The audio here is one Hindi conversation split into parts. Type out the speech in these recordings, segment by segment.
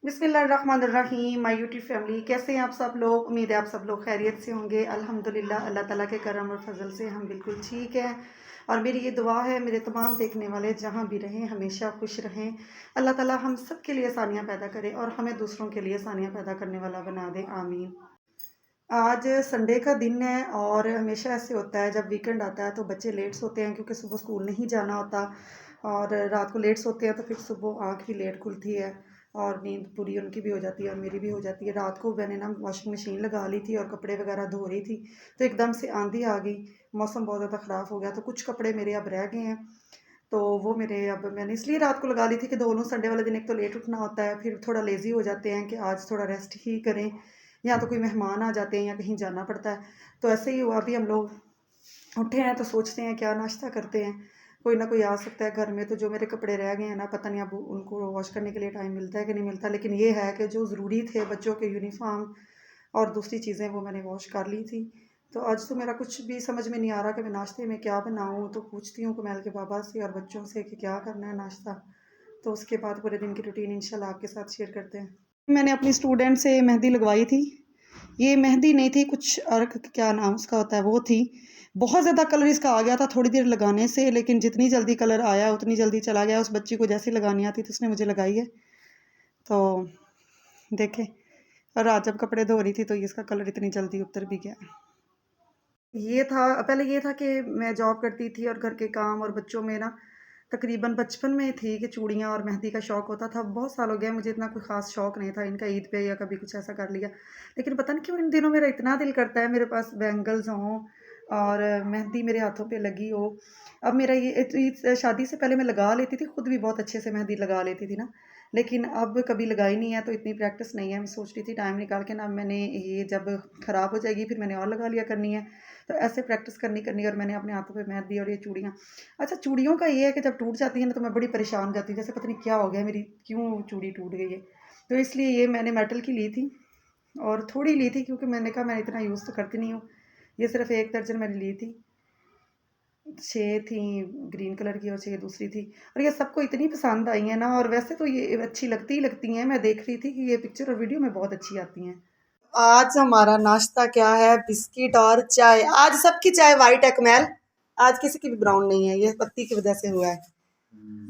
बिस्मिल्लाहिर्रहमानिर्रहीम। माय यूट्यूब फैमिली, कैसे हैं आप सब लोग। उम्मीद है आप सब लोग खैरियत से होंगे। अल्हम्दुलिल्लाह, अल्लाह ताला के करम और फजल से हम बिल्कुल ठीक हैं। और मेरी ये दुआ है मेरे तमाम देखने वाले जहाँ भी रहें हमेशा खुश रहें। अल्लाह ताला हम सब के लिए आसानियाँ पैदा करे और हमें दूसरों के लिए आसानियाँ पैदा करने वाला बना दे, आमीन। आज संडे का दिन है और हमेशा ऐसे होता है जब वीकेंड आता है तो बच्चे लेट सोते हैं क्योंकि सुबह स्कूल नहीं जाना होता और रात को लेट सोते हैं तो फिर सुबह आँख भी लेट खुलती है और नींद पूरी उनकी भी हो जाती है और मेरी भी हो जाती है। रात को मैंने ना वॉशिंग मशीन लगा ली थी और कपड़े वगैरह धो रही थी तो एकदम से आंधी आ गई, मौसम बहुत ज़्यादा ख़राब हो गया तो कुछ कपड़े मेरे अब रह गए हैं। तो वो मेरे अब मैंने इसलिए रात को लगा ली थी कि दोनों संडे वाले दिन एक तो लेट उठना होता है, फिर थोड़ा लेज़ी हो जाते हैं कि आज थोड़ा रेस्ट ही करें, या तो कोई मेहमान आ जाते हैं या कहीं जाना पड़ता है। तो ऐसे ही हुआ, अभी हम लोग उठे हैं तो सोचते हैं क्या नाश्ता करते हैं। कोई ना कोई आ सकता है घर में, तो जो मेरे कपड़े रह गए हैं ना, पता नहीं अब उनको वॉश करने के लिए टाइम मिलता है कि नहीं मिलता, लेकिन ये है कि जो ज़रूरी थे बच्चों के यूनिफॉर्म और दूसरी चीज़ें वो मैंने वॉश कर ली थी। तो आज तो मेरा कुछ भी समझ में नहीं आ रहा कि मैं नाश्ते में क्या बनाऊँ, तो पूछती हूँ कुमैल के पापा से और बच्चों से कि क्या करना है नाश्ता। तो उसके बाद पूरे दिन की रूटीन इंशाल्लाह आपके साथ शेयर करते हैं। मैंने अपनी स्टूडेंट से मेहंदी लगवाई थी। ये मेहंदी नहीं थी, कुछ अर्क क्या नाम उसका होता है वो थी। बहुत ज़्यादा कलर इसका आ गया था थोड़ी देर लगाने से, लेकिन जितनी जल्दी कलर आया उतनी जल्दी चला गया। उस बच्ची को जैसे लगानी आती थी उसने मुझे लगाई है। तो देखे, और आज जब कपड़े धो रही थी तो इसका कलर इतनी जल्दी उतर भी गया। ये था पहले, ये था कि मैं जॉब करती थी और घर के काम और बच्चों में ना तकरीबन बचपन में थी कि चूड़ियाँ और मेहंदी का शौक़ होता था। बहुत साल हो गए मुझे इतना कोई ख़ास शौक़ नहीं था इनका, ईद पे या कभी कुछ ऐसा कर लिया। लेकिन पता नहीं क्यों इन दिनों मेरा इतना दिल करता है मेरे पास बैंगल्स हों और मेहंदी मेरे हाथों पे लगी हो। अब मेरा ये शादी से पहले मैं लगा लेती थी, खुद भी बहुत अच्छे से मेहंदी लगा लेती थी ना, लेकिन अब कभी लगाई नहीं है तो इतनी प्रैक्टिस नहीं है। मैं सोच रही थी टाइम निकाल के ना, मैंने ये जब ख़राब हो जाएगी फिर मैंने और लगा लिया करनी है। तो ऐसे प्रैक्टिस करनी और मैंने अपने हाथों पे मेहंदी और ये चूड़ियाँ। अच्छा, चूड़ियों का ये है कि जब टूट जाती है ना तो मैं बड़ी परेशान हो जाती हूँ, जैसे पता नहीं क्या हो गया मेरी, क्यों चूड़ी टूट गई है। तो इसलिए ये मैंने मेटल की ली थी और थोड़ी ली थी क्योंकि मैंने कहा मैं इतना यूज़ तो करती नहीं हूँ। ये सिर्फ 1 दर्जन मैंने ली थी, 6 थी ग्रीन कलर की और 6 दूसरी थी। और ये सबको इतनी पसंद आई है ना, और वैसे तो ये अच्छी लगती ही लगती हैं। मैं देख रही थी कि ये पिक्चर और वीडियो में बहुत अच्छी आती हैं। आज हमारा नाश्ता क्या है, बिस्किट और चाय। आज सबकी चाय वाइट है कुमैल, आज किसी की भी ब्राउन नहीं है, ये पत्ती की वजह से हुआ है।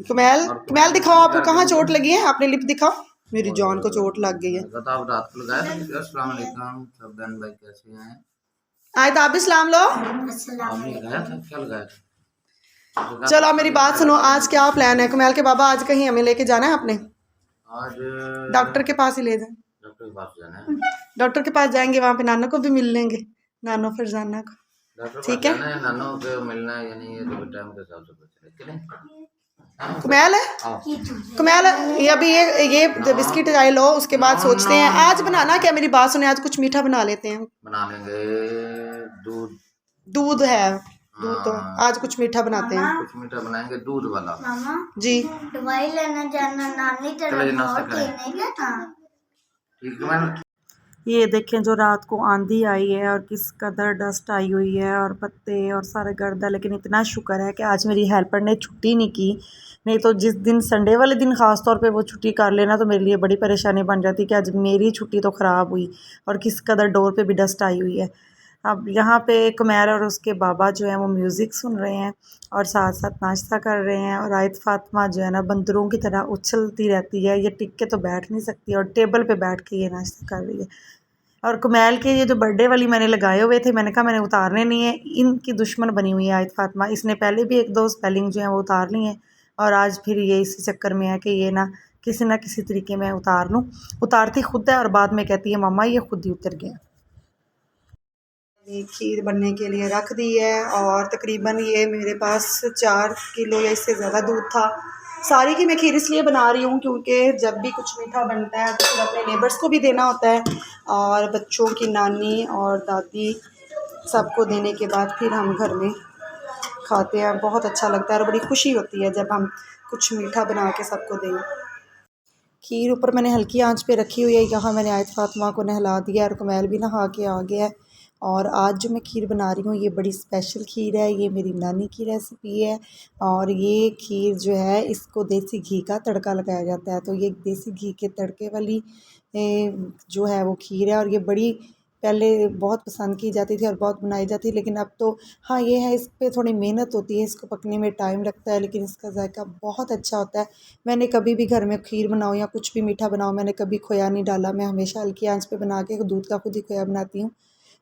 कुमैल, कुमैल दिखाओ आपको कहाँ चोट लगी है, अपनी लिप दिखाओ। मेरी जान को चोट लग गई है। आप रात को लगाया था। अस्सलाम वालेकुम सब बहन भाई, कैसे हैं? आयत आप भी सलाम लो। आपने लगाया था, क्या लगाया था? चलो मेरी बात सुनो, आज क्या प्लान है कुमैल के बाबा, आज कहीं हमें लेके जाना है आपने? आज डॉक्टर के पास ही ले जाए। डॉक्टर के पास जाना है। डॉक्टर के पास जाएंगे, वहाँ पे नाना को भी मिल लेंगे, नानो फरजाना को। डॉक्टर के पास ठीक है, जाना है, नानों को मिलना है, यानी ये तो टाइम के हिसाब से बच रहे हैं। कुमैल है, कुमैल ये अभी ये बिस्किट चाय लो, उसके बाद सोचते हैं आज बनाना क्या। मेरी बात सुने, आज कुछ मीठा बना लेते हैं। बना लेंगे दूध, दूध है, दूध तो आज कुछ मीठा बनाते हैं। कुछ मीठा बनाएंगे दूध वाला। मामा जी, दवाई लेने जाना, नानी ठीक है मैम। ये देखें जो रात को आंधी आई है और किस कदर डस्ट आई हुई है और पत्ते और सारे गर्द है, लेकिन इतना शुक्र है कि आज मेरी हेल्पर ने छुट्टी नहीं की। नहीं तो जिस दिन संडे वाले दिन ख़ास तौर पे वो छुट्टी कर लेना तो मेरे लिए बड़ी परेशानी बन जाती कि आज मेरी छुट्टी तो ख़राब हुई और किस कदर डोर पे भी डस्ट आई हुई है। अब यहाँ पे कुमैर और उसके बाबा जो हैं वो म्यूज़िक सुन रहे हैं और साथ साथ नाश्ता कर रहे हैं। और आयत फ़ातिमा जो है ना बंदरों की तरह उछलती रहती है, ये टिक के तो बैठ नहीं सकती और टेबल पे बैठ के ये नाश्ता कर रही है। और कुमैल के ये जो बर्थडे वाली मैंने लगाए हुए थे, मैंने कहा मैंने उतारने नहीं है, इनकी दुश्मन बनी हुई है आयत फ़ातिमा। इसने पहले भी 1-2 स्पेलिंग जो है वो उतार ली हैं और आज फिर ये इसी चक्कर में है कि ये ना किसी तरीके में उतार लूँ। उतारती खुद है और बाद में कहती है मम्मा ये खुद ही उतर गया। ये खीर बनने के लिए रख दी है और तकरीबन ये मेरे पास 4 किलो या इससे ज़्यादा दूध था। सारी की मैं खीर इसलिए बना रही हूँ क्योंकि जब भी कुछ मीठा बनता है तो फिर अपने नेबर्स को भी देना होता है और बच्चों की नानी और दादी सबको देने के बाद फिर हम घर में खाते हैं। बहुत अच्छा लगता है और बड़ी खुशी होती है जब हम कुछ मीठा बना के सबको दें। खीर ऊपर मैंने हल्की आंच पे रखी हुई है। यहाँ मैंने आयत फ़ातिमा को नहला दिया और कुमैल भी नहा के आ गया है और आज जो मैं खीर बना रही हूँ ये बड़ी स्पेशल खीर है, ये मेरी नानी की रेसिपी है। और ये खीर जो है इसको देसी घी का तड़का लगाया जाता है। तो ये देसी घी के तड़के वाली जो है वो खीर है। और ये बड़ी पहले बहुत पसंद की जाती थी और बहुत बनाई जाती, लेकिन अब तो हाँ ये है, इस पे थोड़ी मेहनत होती है, इसको पकने में टाइम लगता है, लेकिन इसका जायका बहुत अच्छा होता है। मैंने कभी भी घर में खीर बनाऊँ या कुछ भी मीठा बनाऊँ, मैंने कभी खोया नहीं डाला। मैं हमेशा हल्की आंच पे बना के दूध का खुद ही खोया बनाती हूँ।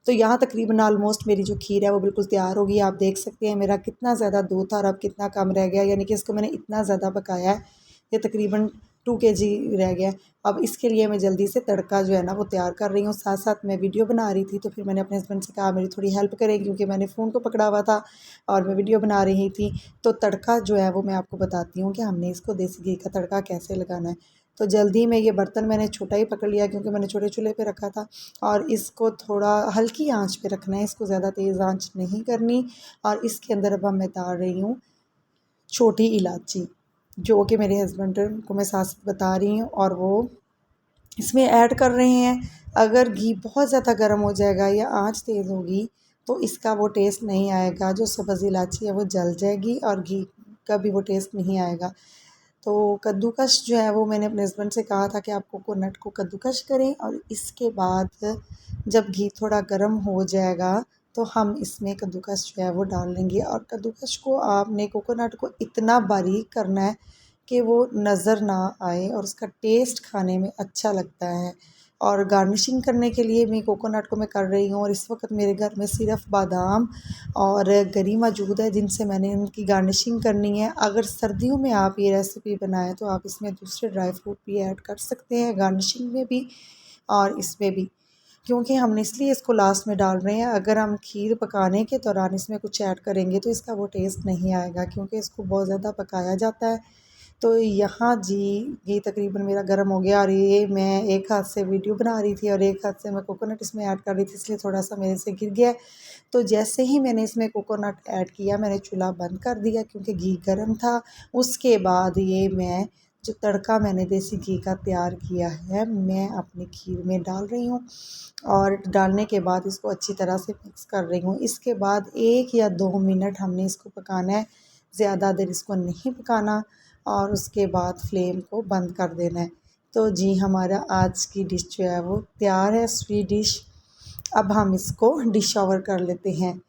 तो यहाँ तकरीबन ऑलमोस्ट मेरी जो खीर है वो बिल्कुल तैयार हो गई है। आप देख सकते हैं मेरा कितना ज़्यादा दूध था और अब कितना कम रह गया, यानी कि इसको मैंने इतना ज़्यादा पकाया है, ये तकरीबन 2 kg रह गया है। अब इसके लिए मैं जल्दी से तड़का जो है ना वो तैयार कर रही हूँ। साथ साथ मैं वीडियो बना रही थी, तो फिर मैंने अपने हस्बैंड से कहा मेरी थोड़ी हेल्प करें, क्योंकि मैंने फ़ोन को पकड़ा हुआ था और मैं वीडियो बना रही थी। तो तड़का जो है वो मैं आपको बताती हूँ कि हमने इसको देसी घी का तड़का कैसे लगाना है। तो जल्दी में ये बर्तन मैंने छोटा ही पकड़ लिया, क्योंकि मैंने छोटे चूल्हे पे रखा था। और इसको थोड़ा हल्की आंच पे रखना है, इसको ज़्यादा तेज़ आंच नहीं करनी। और इसके अंदर अब मैं डाल रही हूँ छोटी इलायची, जो कि मेरे हस्बैंड को मैं साथ बता रही हूँ, और वो इसमें ऐड कर रहे हैं। अगर घी बहुत ज़्यादा गर्म हो जाएगा या आंच तेज़ होगी तो इसका वो टेस्ट नहीं आएगा, जो सब्ज़ इलायची है वो जल जाएगी और घी का भी वो टेस्ट नहीं आएगा। तो कद्दूकश जो है वो मैंने अपने हस्बैंड से कहा था कि आप कोकोनट को कद्दूकश करें, और इसके बाद जब घी थोड़ा गर्म हो जाएगा तो हम इसमें कद्दूकश जो है वो डाल लेंगे। और कद्दूकश को आपने कोकोनट को इतना बारीक करना है कि वो नज़र ना आए और उसका टेस्ट खाने में अच्छा लगता है। और गार्निशिंग करने के लिए मैं कोकोनट को मैं कर रही हूँ, और इस वक्त मेरे घर में सिर्फ बादाम और गरी मौजूद है जिनसे मैंने इनकी गार्निशिंग करनी है। अगर सर्दियों में आप ये रेसिपी बनाएं तो आप इसमें दूसरे ड्राई फ्रूट भी ऐड कर सकते हैं, गार्निशिंग में भी और इसमें भी, क्योंकि हमने इसलिए इसको लास्ट में डाल रहे हैं। अगर हम खीर पकाने के दौरान इसमें कुछ ऐड करेंगे तो इसका वो टेस्ट नहीं आएगा, क्योंकि इसको बहुत ज़्यादा पकाया जाता है। तो यहाँ जी ये तकरीबन मेरा गर्म हो गया, और ये मैं एक हाथ से वीडियो बना रही थी और एक हाथ से मैं कोकोनट इसमें ऐड कर रही थी, इसलिए थोड़ा सा मेरे से गिर गया। तो जैसे ही मैंने इसमें कोकोनट ऐड किया मैंने चूल्हा बंद कर दिया, क्योंकि घी गर्म था। उसके बाद ये मैं जो तड़का मैंने देसी घी का तैयार किया है मैं अपनी खीर में डाल रही हूँ, और डालने के बाद इसको अच्छी तरह से मिक्स कर रही हूँ। इसके बाद 1 या 2 मिनट हमने इसको पकाना है, ज़्यादा देर इसको नहीं पकाना, और उसके बाद फ्लेम को बंद कर देना है। तो जी हमारा आज की डिश जो है वो तैयार है, स्वीट डिश। अब हम इसको डिश ओवर कर लेते हैं।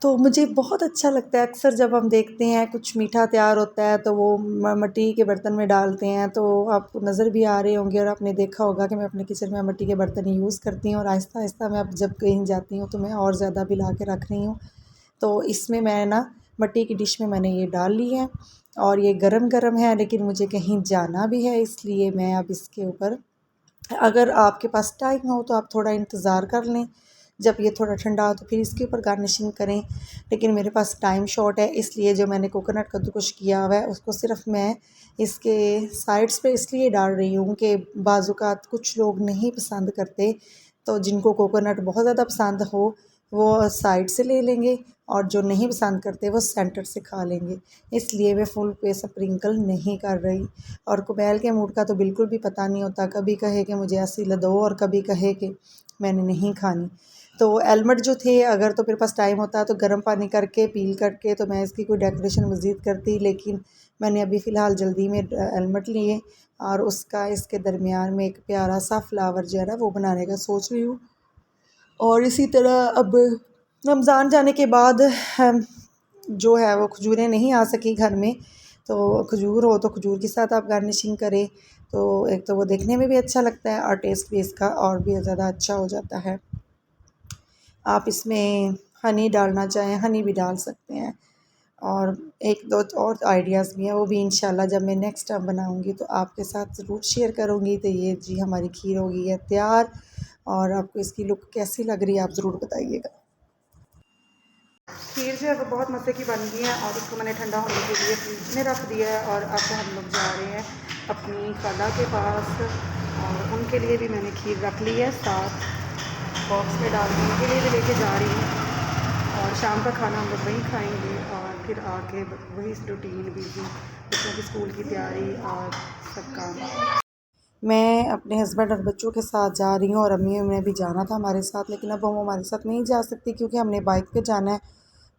तो मुझे बहुत अच्छा लगता है, अक्सर जब हम देखते हैं कुछ मीठा तैयार होता है तो वो मिट्टी के बर्तन में डालते हैं। तो आपको नज़र भी आ रहे होंगे और आपने देखा होगा कि मैं अपने किचन में मिट्टी के बर्तन ही यूज़ करती हूँ, और आहिस्ता आहिस्ता मैं अब जब कहीं जाती हूँ तो मैं और ज़्यादा भी ला के रख रही हूँ। तो इसमें मैं ना मिट्टी की डिश में मैंने ये डाल ली है, और ये गरम गरम है, लेकिन मुझे कहीं जाना भी है, इसलिए मैं अब इसके ऊपर, अगर आपके पास टाइम हो तो आप थोड़ा इंतज़ार कर लें, जब ये थोड़ा ठंडा हो तो फिर इसके ऊपर गार्निशिंग करें। लेकिन मेरे पास टाइम शॉर्ट है, इसलिए जो मैंने कोकोनट कद्दूकश किया हुआ है उसको सिर्फ मैं इसके साइड्स पे इसलिए डाल रही हूँ कि बाज़ात कुछ लोग नहीं पसंद करते, तो जिनको कोकोनट बहुत ज़्यादा पसंद हो वो साइड से ले लेंगे, और जो नहीं पसंद करते वो सेंटर से खा लेंगे। इसलिए मैं फुल पे स्प्रिंकल नहीं कर रही। और कुबैल के मूड का तो बिल्कुल भी पता नहीं होता, कभी कहे कि मुझे ऐसी दो और कभी कहे कि मैंने नहीं खानी। तो एलमंड जो थे, अगर तो मेरे पास टाइम होता तो गर्म पानी करके पील करके तो मैं इसकी कोई डेकोरेशन मज़ीद करती, लेकिन मैंने अभी फ़िलहाल जल्दी में एलमंड लिए, और उसका इसके दरमियान में एक प्यारा सा फ्लावर जो है ना वो बनाने का सोच रही हूँ। और इसी तरह अब रमज़ान जाने के बाद जो है वो खजूरें नहीं आ सकी घर में, तो खजूर हो तो खजूर के साथ आप गार्निशिंग करें, तो एक तो वो देखने में भी अच्छा लगता है और टेस्ट भी इसका और भी ज़्यादा अच्छा हो जाता है। आप इसमें हनी डालना चाहें हनी भी डाल सकते हैं, और एक दो और आइडियाज़ भी हैं, वो भी इंशाल्लाह जब मैं नेक्स्ट टाइम बनाऊंगी तो आपके साथ ज़रूर शेयर करूंगी। तो ये जी हमारी खीर हो गई है तैयार, और आपको इसकी लुक कैसी लग रही है आप ज़रूर बताइएगा। खीर जो है वो बहुत मज़े की बन गई है, और इसको मैंने ठंडा होने के लिए फ्रिज में रख दिया है। और अब हम लोग जा रहे हैं अपनी खाला के पास, और उनके लिए भी मैंने खीर रख ली है, साथ बॉक्स में डाल के उनके लिए भी लेके जा रही हूँ। और शाम का खाना हम लोग वहीं खाएंगे, और फिर आके वही रूटीन बिजी, बच्चों की स्कूल की तैयारी और सब काम। मैं अपने हस्बैंड और बच्चों के साथ जा रही हूँ और अम्मी उन्हें भी जाना था हमारे साथ, लेकिन अब वो हमारे साथ नहीं जा सकती क्योंकि हमने बाइक पे जाना है।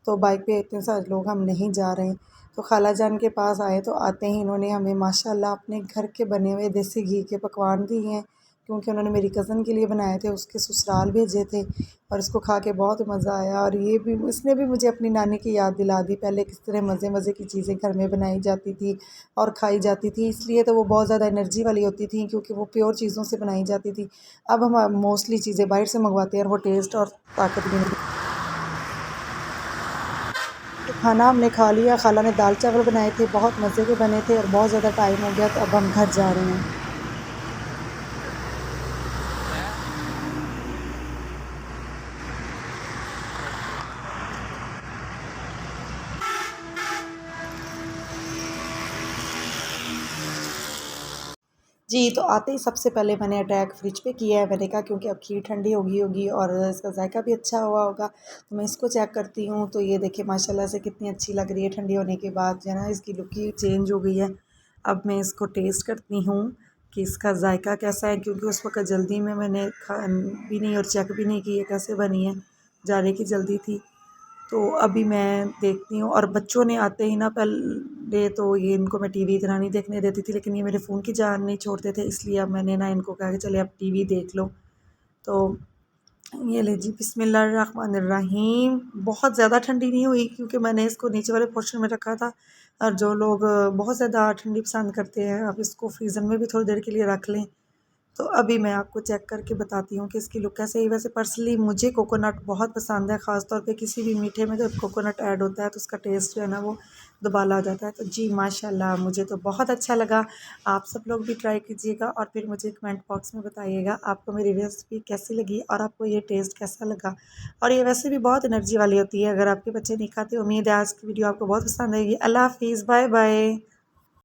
तो बाइक पे इतने सारे लोग हम नहीं जा रहे हैं। तो खाला जान के पास आए तो आते ही इन्होंने हमें माशाल्लाह अपने घर के बने हुए देसी घी के पकवान दिए हैं, क्योंकि उन्होंने मेरी कज़न के लिए बनाए थे, उसके ससुराल भेजे थे और इसको खा के बहुत मज़ा आया। और ये भी इसने भी मुझे अपनी नानी की याद दिला दी, पहले किस तरह मज़े मज़े की चीज़ें घर में बनाई जाती थी और खाई जाती थी, इसलिए तो वो बहुत ज़्यादा एनर्जी वाली होती थी क्योंकि वो प्योर चीज़ों से बनाई जाती थी। अब हम मोस्टली चीज़ें बाहर से मंगवाते हैं और वो टेस्ट और ताकत भी नहीं। तो खाना हमने खा लिया, खाला ने दाल चावल बनाए थे, बहुत मज़े के बने थे और बहुत ज़्यादा टाइम हो गया, तो अब हम घर जा रहे हैं। जी, तो आते ही सबसे पहले मैंने अटैक फ्रिज पे किया है। मैंने कहा क्योंकि अब खीर ठंडी हो गई होगी और इसका जायका भी अच्छा हुआ होगा, तो मैं इसको चेक करती हूँ। तो ये देखिए माशाल्लाह से कितनी अच्छी लग रही है ठंडी होने के बाद, जो है ना, इसकी लुक ही चेंज हो गई है। अब मैं इसको टेस्ट करती हूँ कि इसका जायका कैसा है, क्योंकि उस वक़्त जल्दी में मैंने खा भी नहीं और चेक भी नहीं की है कैसे बनी है, जाने की जल्दी थी। तो अभी मैं देखती हूँ। और बच्चों ने आते ही ना, पहले तो ये इनको मैं टीवी इतना नहीं देखने देती थी, लेकिन ये मेरे फ़ोन की जान नहीं छोड़ते थे, इसलिए अब मैंने ना इनको कहा कि चलिए अब टीवी देख लो। तो ये ले जी, बिस्मिल्लाहिर्रहमानिर्रहीम। बहुत ज़्यादा ठंडी नहीं हुई क्योंकि मैंने इसको नीचे वाले पोर्शन में रखा था, और जो लोग बहुत ज़्यादा ठंडी पसंद करते हैं, आप इसको फ्रीज़र में भी थोड़ी देर के लिए रख लें। तो अभी मैं आपको चेक करके बताती हूँ कि इसकी लुक कैसे है। वैसे पर्सनली मुझे कोकोनट बहुत पसंद है, ख़ास तौर पे किसी भी मीठे में जब कोकोनट ऐड होता है तो उसका टेस्ट जो है ना वो दुबाला आ जाता है। तो जी माशाल्लाह, मुझे तो बहुत अच्छा लगा। आप सब लोग भी ट्राई कीजिएगा और फिर मुझे कमेंट बॉक्स में बताइएगा आपको मेरी रेसिपी कैसी लगी और आपको ये टेस्ट कैसा लगा। और ये वैसे भी बहुत एनर्जी वाली होती है, अगर आपके बच्चे नहीं खाते। उम्मीद है आज की वीडियो आपको बहुत पसंद आएगी। अल्लाह हाफ़िज़, बाय बाय।